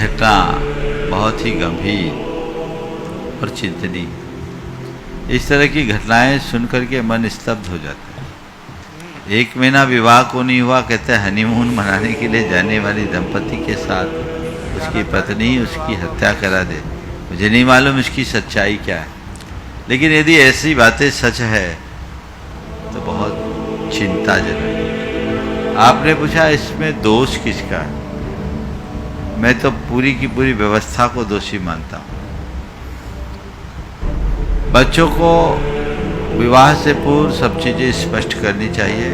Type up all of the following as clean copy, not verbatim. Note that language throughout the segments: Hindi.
घटना बहुत ही गंभीर और चिंतनीय। इस तरह की घटनाएं सुनकर के मन स्तब्ध हो जाता है। 1 महीना विवाह को नहीं हुआ, कहते हैं हनीमून मनाने के लिए जाने वाली दंपति के साथ उसकी पत्नी उसकी हत्या करा दे। मुझे नहीं मालूम इसकी सच्चाई क्या है, लेकिन यदि ऐसी बातें सच है तो बहुत चिंताजनक है। आपने पूछा इसमें दोष किसका है? मैं तो पूरी की पूरी व्यवस्था को दोषी मानता हूँ। बच्चों को विवाह से पूर्व सब चीज़ें स्पष्ट करनी चाहिए।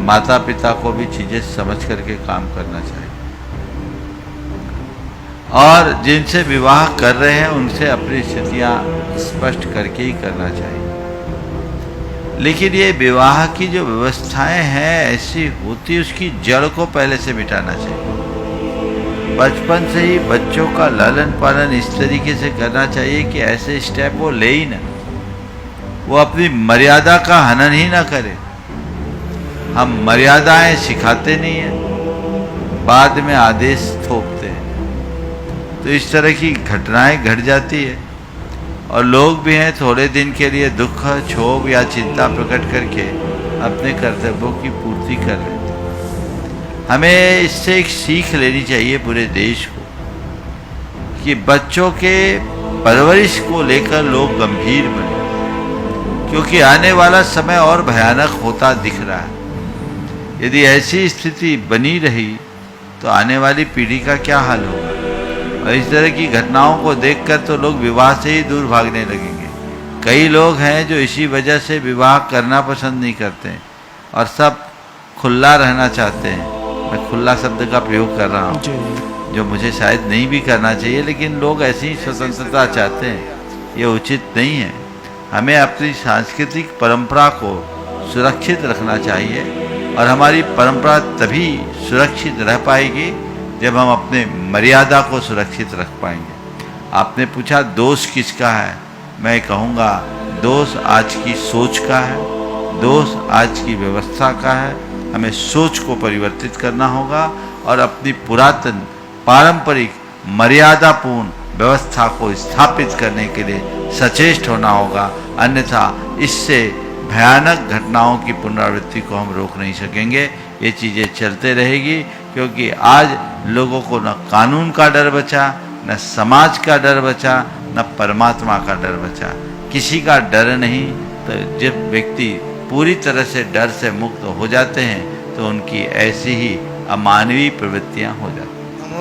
माता पिता को भी चीज़ें समझ करके काम करना चाहिए, और जिनसे विवाह कर रहे हैं उनसे अपनी स्थितियाँ स्पष्ट करके ही करना चाहिए। लेकिन ये विवाह की जो व्यवस्थाएं हैं ऐसी होती, उसकी जड़ को पहले से मिटाना चाहिए। बचपन से ही बच्चों का लालन पालन इस तरीके से करना चाहिए कि ऐसे स्टेप वो ले ही ना, वो अपनी मर्यादा का हनन ही ना करे। हम मर्यादाएं सिखाते नहीं हैं, बाद में आदेश थोपते हैं। तो इस तरह की घटनाएं घट जाती है, और लोग भी हैं थोड़े दिन के लिए दुख, क्षोभ या चिंता प्रकट करके अपने कर्तव्यों की पूर्ति कर लेते हैं। हमें इससे एक सीख लेनी चाहिए पूरे देश को कि बच्चों के परवरिश को लेकर लोग गंभीर बने, क्योंकि आने वाला समय और भयानक होता दिख रहा है। यदि ऐसी स्थिति बनी रही तो आने वाली पीढ़ी का क्या हाल होगा? और इस तरह की घटनाओं को देखकर तो लोग विवाह से ही दूर भागने लगेंगे। कई लोग हैं जो इसी वजह से विवाह करना पसंद नहीं करते और सब खुला रहना चाहते हैं। मैं खुला शब्द का प्रयोग कर रहा हूँ, जो मुझे शायद नहीं भी करना चाहिए, लेकिन लोग ऐसी स्वतंत्रता चाहते हैं। ये उचित नहीं है। हमें अपनी सांस्कृतिक परंपरा को सुरक्षित रखना चाहिए, और हमारी परंपरा तभी सुरक्षित रह पाएगी जब हम अपने मर्यादा को सुरक्षित रख पाएंगे। आपने पूछा दोष किसका है? मैं कहूँगा दोष आज की सोच का है, दोष आज की व्यवस्था का है। हमें सोच को परिवर्तित करना होगा और अपनी पुरातन पारंपरिक मर्यादापूर्ण व्यवस्था को स्थापित करने के लिए सचेष्ट होना होगा। अन्यथा इससे भयानक घटनाओं की पुनरावृत्ति को हम रोक नहीं सकेंगे। ये चीज़ें चलते रहेगी, क्योंकि आज लोगों को न कानून का डर बचा, न समाज का डर बचा, न परमात्मा का डर बचा। किसी का डर नहीं। तो जब व्यक्ति पूरी तरह से डर से मुक्त हो जाते हैं तो उनकी ऐसी ही अमानवीय प्रवृत्तियां हो जाती हैं।